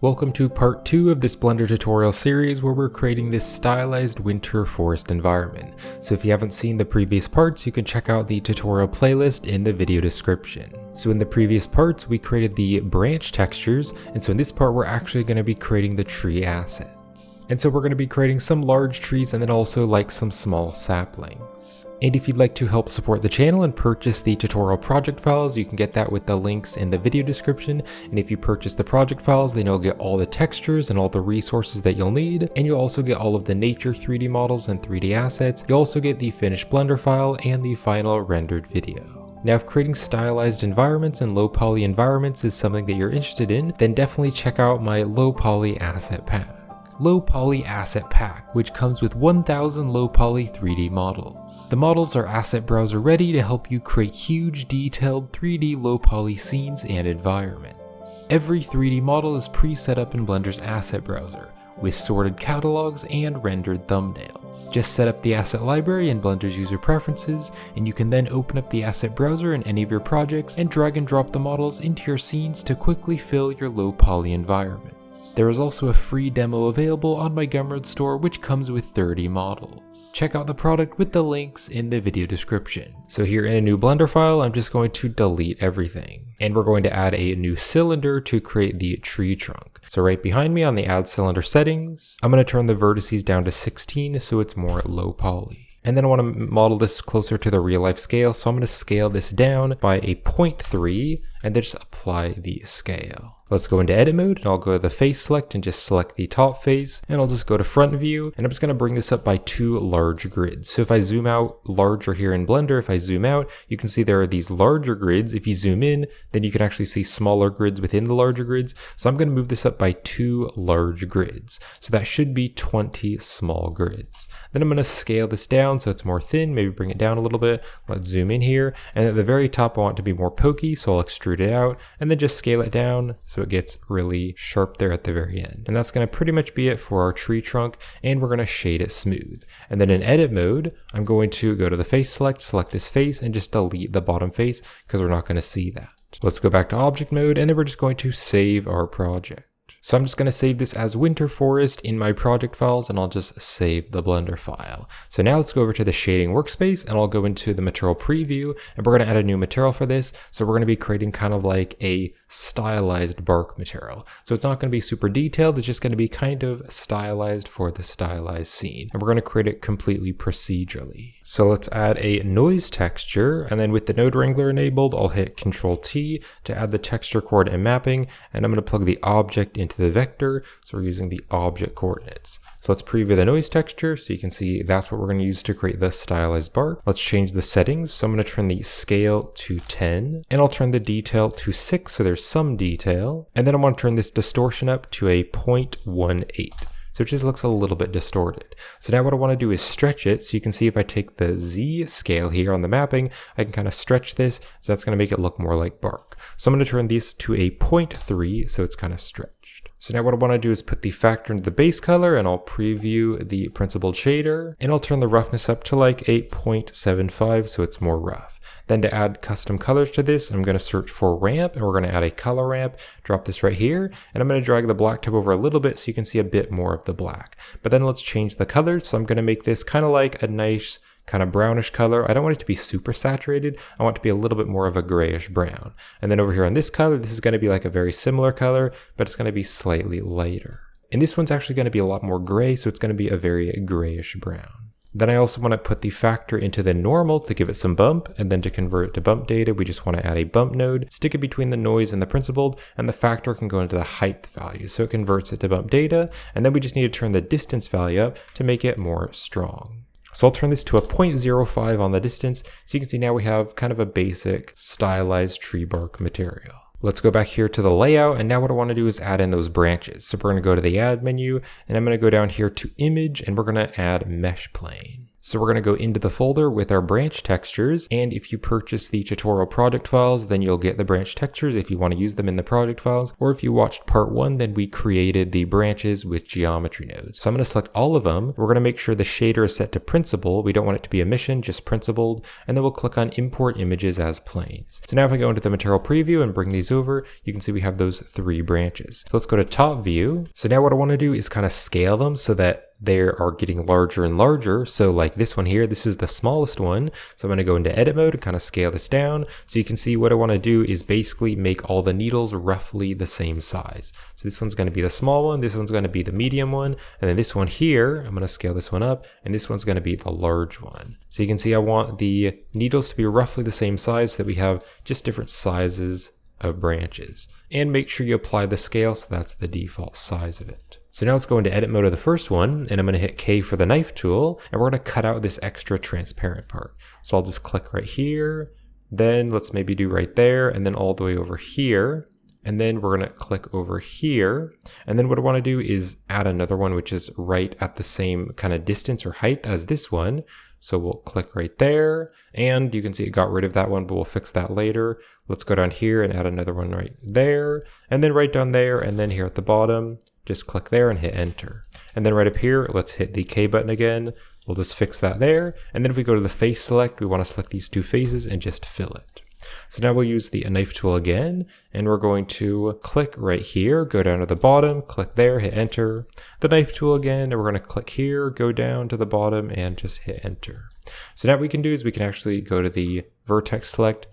Welcome to part 2 of this Blender tutorial series where we're creating this stylized winter forest environment. So if you haven't seen the previous parts, you can check out the tutorial playlist in the video description. So in the previous parts, we created the branch textures, and so in this part, we're actually going to be creating the tree assets. And so we're going to be creating some large trees and then also like some small saplings. And if you'd like to help support the channel and purchase the tutorial project files, you can get that with the links in the video description. And if you purchase the project files, then you'll get all the textures and all the resources that you'll need. And you'll also get all of the nature 3D models and 3D assets. You'll also get the finished Blender file and the final rendered video. Now, if creating stylized environments and low poly environments is something that you're interested in, then definitely check out my low poly asset pack. Low Poly Asset Pack, which comes with 1000 low poly 3D models. The models are asset browser ready to help you create huge detailed 3D low poly scenes and environments. Every 3D model is pre-set up in Blender's asset browser, with sorted catalogs and rendered thumbnails. Just set up the asset library in Blender's user preferences, and you can then open up the asset browser in any of your projects and drag and drop the models into your scenes to quickly fill your low poly environment. There is also a free demo available on my Gumroad store which comes with 30 models. Check out the product with the links in the video description. So here in a new Blender file, I'm just going to delete everything. And we're going to add a new cylinder to create the tree trunk. So right behind me on the add cylinder settings, I'm going to turn the vertices down to 16 so it's more low poly. And then I want to model this closer to the real life scale, so I'm going to scale this down by a 0.3 and then just apply the scale. Let's go into edit mode and I'll go to the face select and just select the top face, and I'll just go to front view, and I'm just going to bring this up by 2 large grids. So if I zoom out larger here in Blender, if I zoom out, you can see there are these larger grids. If you zoom in, then you can actually see smaller grids within the larger grids. So I'm going to move this up by 2 large grids. So that should be 20 small grids. Then I'm going to scale this down so it's more thin, maybe bring it down a little bit. Let's zoom in here, and at the very top I want it to be more pokey, so I'll extrude it out and then just scale it down so it gets really sharp there at the very end. And that's going to pretty much be it for our tree trunk, and we're going to shade it smooth. And then in edit mode, I'm going to go to the face select this face, and just delete the bottom face because we're not going to see that. Let's go back to object mode, and then we're just going to save our project. So I'm just going to save this as Winter Forest in my project files, and I'll just save the Blender file. So now let's go over to the shading workspace, and I'll go into the material preview, and we're going to add a new material for this. So we're going to be creating kind of like a stylized bark material. So it's not going to be super detailed, it's just going to be kind of stylized for the stylized scene. And we're going to create it completely procedurally. So let's add a noise texture, and then with the node wrangler enabled, I'll hit Ctrl T to add the texture coordinate mapping, and I'm going to plug the object into the vector, so we're using the object coordinates. So let's preview the noise texture so you can see that's what we're going to use to create the stylized bark. Let's change the settings. So I'm going to turn the scale to 10, and I'll turn the detail to 6 so there's some detail, and then I want to turn this distortion up to a 0.18. So it just looks a little bit distorted. So now what I want to do is stretch it. So you can see if I take the Z scale here on the mapping, I can kind of stretch this. So that's going to make it look more like bark. So I'm going to turn these to a 0.3 so it's kind of stretched. So now what I want to do is put the factor into the base color, and I'll preview the principled shader, and I'll turn the roughness up to like 8.75 so it's more rough. Then to add custom colors to this, I'm going to search for ramp, and we're going to add a color ramp, drop this right here, and I'm going to drag the black tab over a little bit so you can see a bit more of the black. But then let's change the colors. So I'm going to make this kind of like a nice kind of brownish color. I don't want it to be super saturated. I want it to be a little bit more of a grayish brown. And then over here on this color, this is going to be like a very similar color, but it's going to be slightly lighter. And this one's actually going to be a lot more gray, so it's going to be a very grayish brown. Then I also want to put the factor into the normal to give it some bump, and then to convert it to bump data, we just want to add a bump node, stick it between the noise and the principled, and the factor can go into the height value, so it converts it to bump data, and then we just need to turn the distance value up to make it more strong. So I'll turn this to a 0.05 on the distance, so you can see now we have kind of a basic stylized tree bark material. Let's go back here to the layout, and now what I want to do is add in those branches. So we're going to go to the add menu, and I'm going to go down here to image, and we're going to add mesh plane. So we're going to go into the folder with our branch textures, and if you purchase the tutorial project files, then you'll get the branch textures if you want to use them in the project files, or if you watched part 1, then we created the branches with geometry nodes. So I'm going to select all of them. We're going to make sure the shader is set to principled. We don't want it to be emission, just principled, and then we'll click on import images as planes. So now if I go into the material preview and bring these over, you can see we have those 3 branches. So let's go to top view. So now what I want to do is kind of scale them so that they are getting larger and larger. So like this one here, this is the smallest one. So I'm going to go into edit mode and kind of scale this down. So you can see what I want to do is basically make all the needles roughly the same size. So this one's going to be the small one, this one's going to be the medium one, and then this one here, I'm going to scale this one up, and this one's going to be the large one. So you can see I want the needles to be roughly the same size so that we have just different sizes of branches. And make sure you apply the scale so that's the default size of it. So now let's go into edit mode of the first one, and I'm going to hit K for the knife tool, and we're going to cut out this extra transparent part. So I'll just click right here, then let's maybe do right there, and then all the way over here, and then we're going to click over here, and then what I want to do is add another one which is right at the same kind of distance or height as this one. So we'll click right there, and you can see it got rid of that one, but we'll fix that later. Let's go down here and add another one right there, and then right down there, and then here at the bottom, just click there and hit enter. And then right up here, let's hit the K button again. We'll just fix that there. And then if we go to the face select, we want to select these 2 faces and just fill it. So now we'll use the knife tool again, and we're going to click right here, go down to the bottom, click there, hit enter. The knife tool again, and we're going to click here, go down to the bottom, and just hit enter. So now what we can do is we can actually go to the vertex select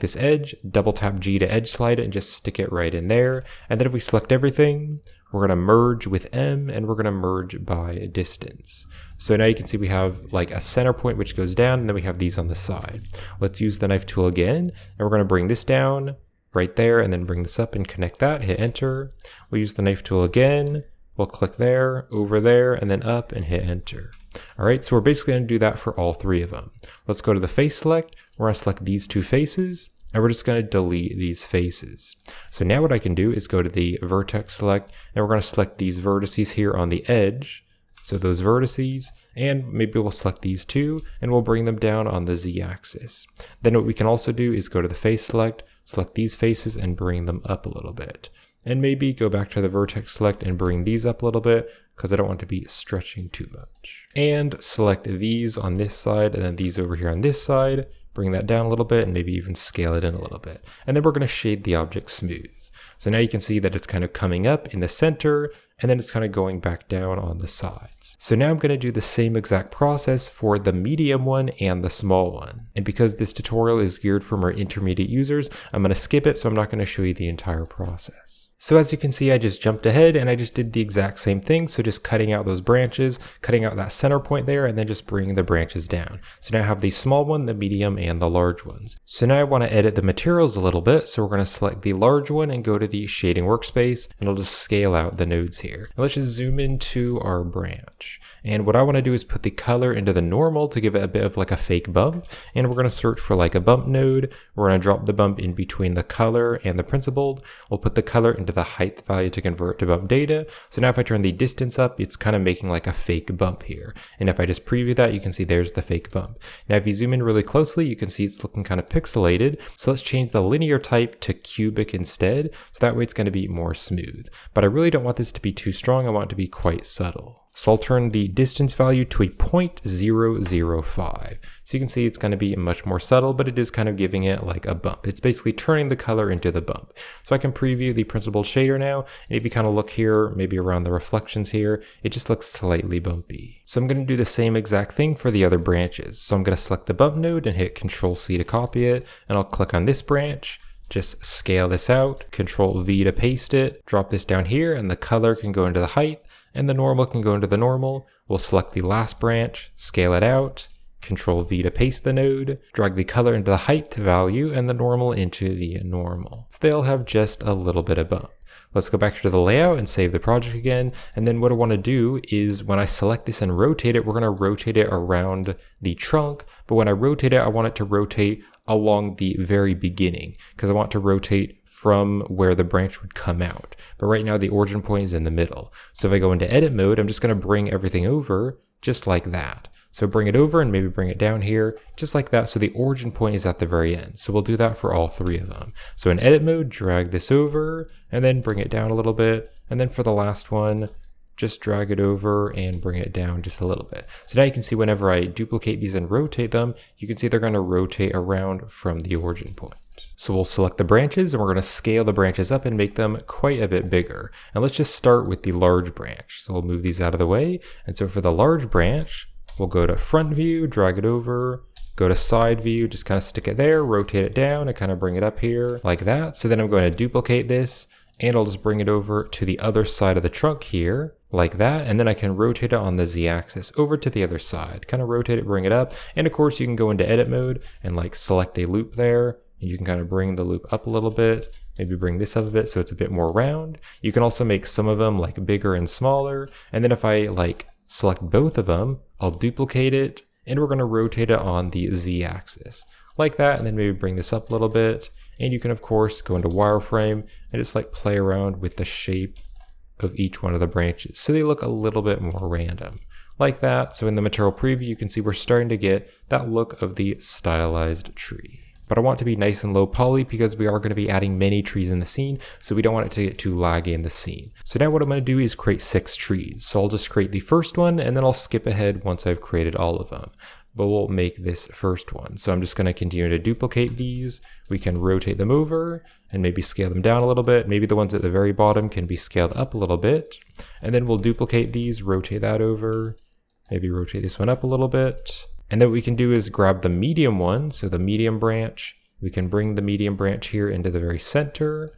this edge, double tap G to edge slide it, and just stick it right in there. And then if we select everything, we're going to merge with M, and we're going to merge by distance. So now you can see we have like a center point which goes down, and then we have these on the side. Let's use the knife tool again, and we're going to bring this down right there, and then bring this up and connect that, hit enter. We'll use the knife tool again, we'll click there, over there, and then up and hit enter. All right, so we're basically going to do that for all 3 of them. Let's go to the face select, we're going to select these 2 faces, and we're just going to delete these faces. So now what I can do is go to the vertex select, and we're going to select these vertices here on the edge. So those vertices, and maybe we'll select these 2, and we'll bring them down on the Z axis. Then what we can also do is go to the face select these faces and bring them up a little bit. And maybe go back to the vertex select and bring these up a little bit because I don't want to be stretching too much. And select these on this side and then these over here on this side. Bring that down a little bit and maybe even scale it in a little bit. And then we're going to shade the object smooth. So now you can see that it's kind of coming up in the center and then it's kind of going back down on the sides. So now I'm going to do the same exact process for the medium one and the small one. And because this tutorial is geared for more intermediate users, I'm going to skip it, so I'm not going to show you the entire process. So as you can see, I just jumped ahead and I just did the exact same thing. So just cutting out those branches, cutting out that center point there, and then just bringing the branches down. So now I have the small one, the medium, and the large ones. So now I want to edit the materials a little bit. So we're going to select the large one and go to the shading workspace, and I'll just scale out the nodes here. Now let's just zoom into our branch. And what I want to do is put the color into the normal to give it a bit of like a fake bump. And we're going to search for like a bump node. We're going to drop the bump in between the color and the principled. We'll put the color into the height value to convert to bump data. So now if I turn the distance up, it's kind of making like a fake bump here. And if I just preview that, you can see there's the fake bump. Now if you zoom in really closely, you can see it's looking kind of pixelated. So let's change the linear type to cubic instead. So that way it's going to be more smooth. But I really don't want this to be too strong. I want it to be quite subtle. So I'll turn the distance value to a 0.005. So you can see it's going to be much more subtle, but it is kind of giving it like a bump. It's basically turning the color into the bump. So I can preview the principled shader now. And if you kind of look here, maybe around the reflections here, it just looks slightly bumpy. So I'm going to do the same exact thing for the other branches. So I'm going to select the bump node and hit Control C to copy it. And I'll click on this branch. Just scale this out, Control V to paste it, drop this down here, and the color can go into the height, and the normal can go into the normal. We'll select the last branch, scale it out, Control V to paste the node, drag the color into the height value, and the normal into the normal. So they'll have just a little bit of bump. Let's go back to the layout and save the project again. And then what I want to do is when I select this and rotate it, we're going to rotate it around the trunk. But when I rotate it, I want it to rotate along the very beginning because I want to rotate from where the branch would come out. But right now the origin point is in the middle. So if I go into edit mode, I'm just going to bring everything over just like that. So bring it over and maybe bring it down here, just like that, so the origin point is at the very end. So we'll do that for all 3 of them. So in edit mode, drag this over, and then bring it down a little bit, and then for the last one, just drag it over and bring it down just a little bit. So now you can see whenever I duplicate these and rotate them, you can see they're going to rotate around from the origin point. So we'll select the branches and we're going to scale the branches up and make them quite a bit bigger. And let's just start with the large branch. So we'll move these out of the way. And so for the large branch, we'll go to front view, drag it over, go to side view, just kind of stick it there, rotate it down and kind of bring it up here like that. So then I'm going to duplicate this and I'll just bring it over to the other side of the trunk here like that. And then I can rotate it on the Z-axis over to the other side, kind of rotate it, bring it up. And of course you can go into edit mode and like select a loop there. And you can kind of bring the loop up a little bit, maybe bring this up a bit so it's a bit more round. You can also make some of them like bigger and smaller. And then if I like select both of them, I'll duplicate it and we're going to rotate it on the Z-axis like that. And then maybe bring this up a little bit. And you can of course go into wireframe and just like play around with the shape of each one of the branches so they look a little bit more random like that. So in the material preview, you can see we're starting to get that look of the stylized tree. But I want it to be nice and low poly because we are going to be adding many trees in the scene, so we don't want it to get too laggy in the scene. So now what I'm going to do is create 6 trees. So I'll just create the first one and then I'll skip ahead once I've created all of them. But we'll make this first one. So I'm just going to continue to duplicate these. We can rotate them over and maybe scale them down a little bit. Maybe the ones at the very bottom can be scaled up a little bit. And then we'll duplicate these, rotate that over, maybe rotate this one up a little bit. And then what we can do is grab the medium one, so the medium branch. We can bring the medium branch here into the very center,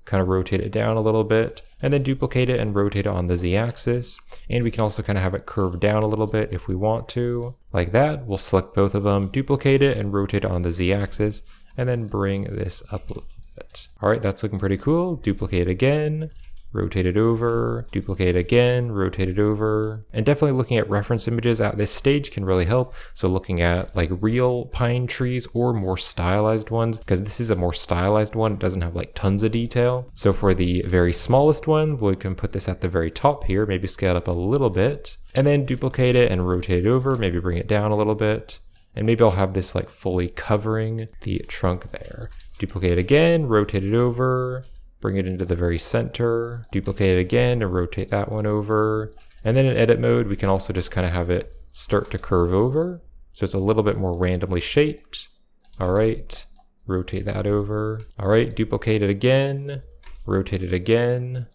kind of rotate it down a little bit, and then duplicate it and rotate it on the Z-axis. And we can also kind of have it curved down a little bit if we want to, like that. We'll select both of them, duplicate it, and rotate it on the Z-axis, and then bring this up a little bit. All right, that's looking pretty cool. Duplicate again. Rotate it over, duplicate again, rotate it over. And definitely looking at reference images at this stage can really help. So looking at like real pine trees or more stylized ones, because this is a more stylized one, it doesn't have like tons of detail. So for the very smallest one, we can put this at the very top here, maybe scale it up a little bit, and then duplicate it and rotate it over, maybe bring it down a little bit. And maybe I'll have this like fully covering the trunk there. Duplicate again, rotate it over, bring it into the very center, duplicate it again and rotate that one over. And then in edit mode, we can also just kind of have it start to curve over. So it's a little bit more randomly shaped. All right, rotate that over. All right, duplicate it again, rotate it again,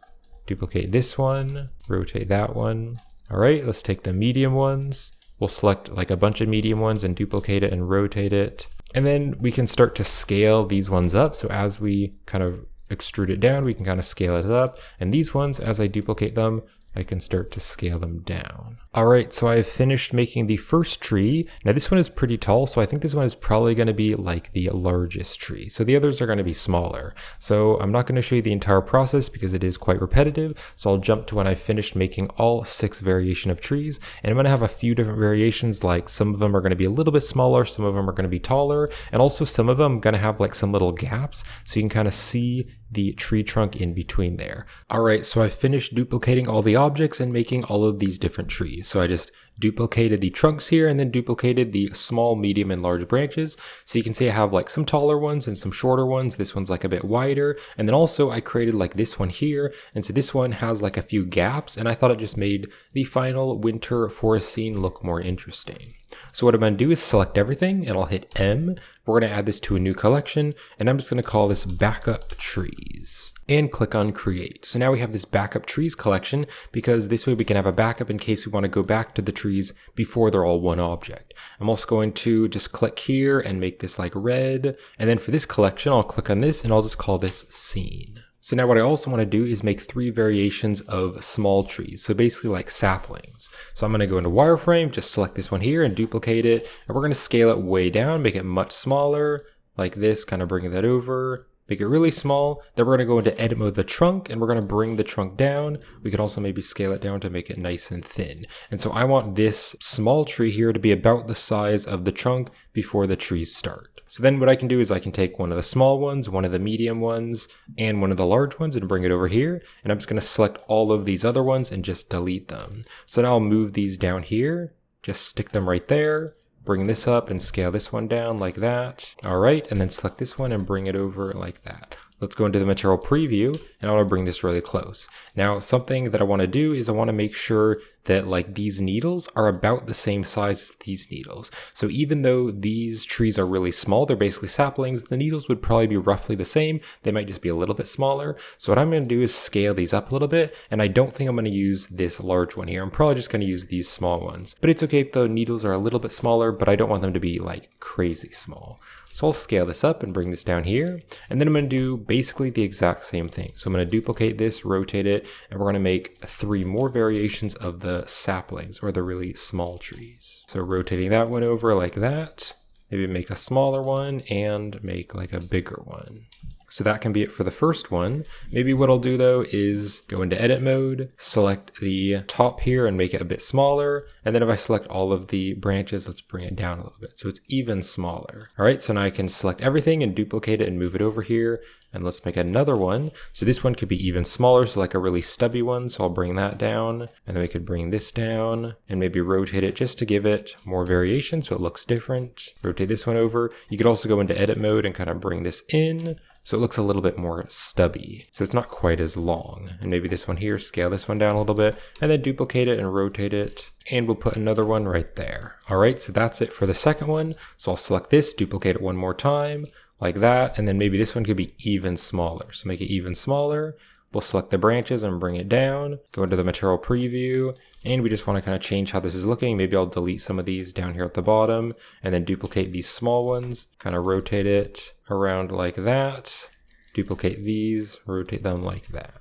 duplicate this one, rotate that one. All right, let's take the medium ones. We'll select like a bunch of medium ones and duplicate it and rotate it. And then we can start to scale these ones up. So as we kind of extrude it down, we can kind of scale it up. And these ones, as I duplicate them, I can start to scale them down. All right, so I've finished making the first tree. Now this one is pretty tall, so I think this one is probably gonna be like the largest tree. So the others are gonna be smaller. So I'm not gonna show you the entire process because it is quite repetitive. So I'll jump to when I've finished making all 6 variation of trees. And I'm gonna have a few different variations, like some of them are gonna be a little bit smaller, some of them are gonna be taller, and also some of them gonna have like some little gaps so you can kind of see the tree trunk in between there. All right, so I finished duplicating all the objects and making all of these different trees. So I just duplicated the trunks here and then duplicated the small, medium, and large branches. So you can see I have like some taller ones and some shorter ones. This one's like a bit wider. And then also I created like this one here. And so this one has like a few gaps, and I thought it just made the final winter forest scene look more interesting. So what I'm going to do is select everything and I'll hit M. We're going to add this to a new collection, and I'm just going to call this backup trees and click on create. So now we have this backup trees collection because this way we can have a backup in case we want to go back to the trees before they're all one object. I'm also going to just click here and make this like red. And then for this collection, I'll click on this and I'll just call this scene. So now what I also want to do is make 3 variations of small trees. So basically like saplings. So I'm going to go into wireframe, just select this one here and duplicate it. And we're going to scale it way down, make it much smaller like this, kind of bring that over, make it really small. Then we're going to go into edit mode the trunk and we're going to bring the trunk down. We can also maybe scale it down to make it nice and thin. And so I want this small tree here to be about the size of the trunk before the trees start. So then what I can do is I can take one of the small ones, one of the medium ones, and one of the large ones and bring it over here. And I'm just going to select all of these other ones and just delete them. So now I'll move these down here just stick them right there. Bring this up and scale this one down like that. All right, and then select this one and bring it over like that. Let's go into the material preview, and I want to bring this really close. Now, something that I want to do is I want to make sure that like these needles are about the same size as these needles. So even though these trees are really small, they're basically saplings, the needles would probably be roughly the same. They might just be a little bit smaller. So what I'm going to do is scale these up a little bit, and I don't think I'm going to use this large one here. I'm probably just going to use these small ones. But it's okay if the needles are a little bit smaller, but I don't want them to be like crazy small. So I'll scale this up and bring this down here. And then I'm going to do basically the exact same thing. So I'm going to duplicate this, rotate it, and we're going to make 3 more variations of the saplings, or the really small trees. So rotating that one over like that, maybe make a smaller one and make like a bigger one. So that can be it for the first one. Maybe what I'll do though is go into edit mode, select the top here and make it a bit smaller. And then if I select all of the branches, let's bring it down a little bit so it's even smaller. All right, so now I can select everything and duplicate it and move it over here. And let's make another one. So this one could be even smaller, so like a really stubby one. So I'll bring that down, and then we could bring this down and maybe rotate it just to give it more variation so it looks different. Rotate this one over. You could also go into edit mode and kind of bring this in so it looks a little bit more stubby. So it's not quite as long. And maybe this one here, scale this one down a little bit, and then duplicate it and rotate it. And we'll put another one right there. All right, so that's it for the second one. So I'll select this, duplicate it one more time, like that, and then maybe this one could be even smaller. So make it even smaller. We'll select the branches and bring it down, go into the material preview, and we just want to kind of change how this is looking. Maybe I'll delete some of these down here at the bottom, and then duplicate these small ones, kind of rotate it around like that, duplicate these, rotate them like that.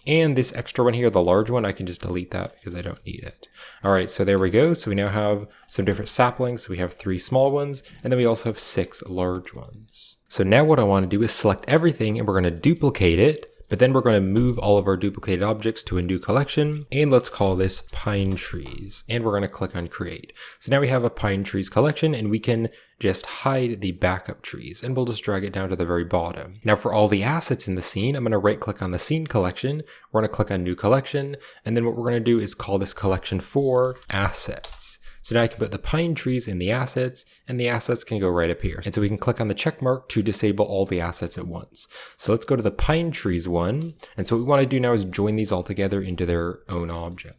And this extra one here, the large one, I can just delete that because I don't need it. All right, so there we go. So we now have some different saplings. So we have 3 small ones, and then we also have 6 large ones. So now what I want to do is select everything, and we're going to duplicate it, but then we're going to move all of our duplicated objects to a new collection, and let's call this pine trees, and we're going to click on create. So now we have a pine trees collection, and we can just hide the backup trees, and we'll just drag it down to the very bottom. Now for all the assets in the scene, I'm going to right click on the scene collection, we're going to click on new collection, and then what we're going to do is call this collection for assets. So now I can put the pine trees in the assets, and the assets can go right up here. And so we can click on the check mark to disable all the assets at once. So let's go to the pine trees one. And so what we want to do now is join these all together into their own objects.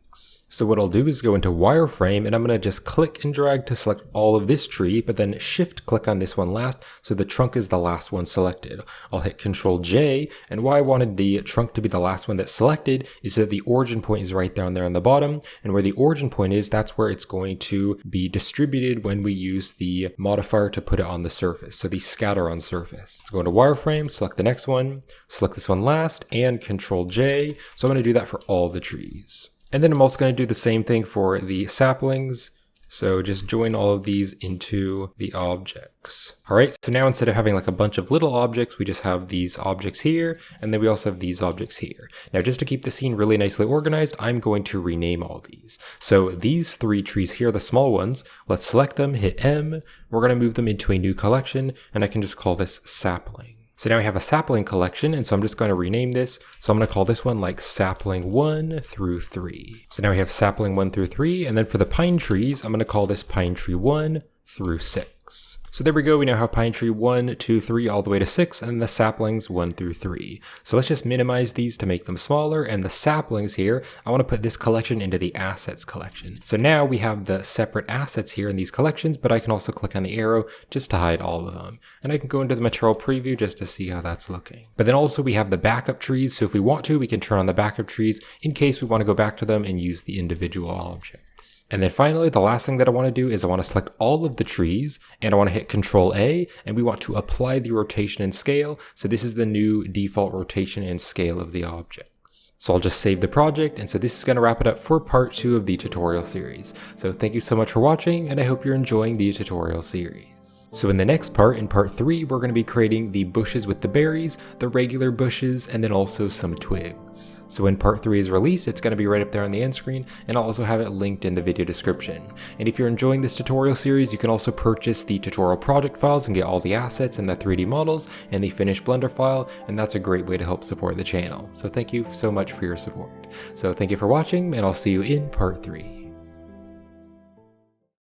So what I'll do is go into wireframe, and I'm going to just click and drag to select all of this tree, but then shift click on this one last, so the trunk is the last one selected. I'll hit Control J, and why I wanted the trunk to be the last one that's selected is that the origin point is right down there on the bottom, and where the origin point is, that's where it's going to be distributed when we use the modifier to put it on the surface, so the scatter on surface. So go into wireframe, select the next one, select this one last, and Control J. So I'm going to do that for all the trees. And then I'm also going to do the same thing for the saplings. So just join all of these into the objects. All right, so now instead of having like a bunch of little objects, we just have these objects here, and then we also have these objects here. Now, just to keep the scene really nicely organized, I'm going to rename all these. So these 3 trees here, the small ones, let's select them, hit M. We're going to move them into a new collection, and I can just call this sapling. So now we have a sapling collection, and so I'm just going to rename this. So I'm going to call this one like sapling 1 through 3. So now we have sapling 1 through 3, and then for the pine trees, I'm going to call this pine tree 1 through 6. So there we go, we now have pine tree 1, 2, 3, all the way to 6, and the saplings 1 through 3. So let's just minimize these to make them smaller, and the saplings here, I want to put this collection into the assets collection. So now we have the separate assets here in these collections, but I can also click on the arrow just to hide all of them. And I can go into the material preview just to see how that's looking. But then also we have the backup trees, so if we want to, we can turn on the backup trees in case we want to go back to them and use the individual object. And then finally, the last thing that I want to do is I want to select all of the trees, and I want to hit Control A, and we want to apply the rotation and scale. So this is the new default rotation and scale of the objects. So I'll just save the project, and so this is going to wrap it up for part 2 of the tutorial series. So thank you so much for watching, and I hope you're enjoying the tutorial series. So in the next part, in part 3, we're going to be creating the bushes with the berries, the regular bushes, and then also some twigs. So when part 3 is released, it's going to be right up there on the end screen, and I'll also have it linked in the video description. And if you're enjoying this tutorial series, you can also purchase the tutorial project files and get all the assets and the 3D models and the finished Blender file, and that's a great way to help support the channel. So thank you so much for your support. So thank you for watching, and I'll see you in part 3.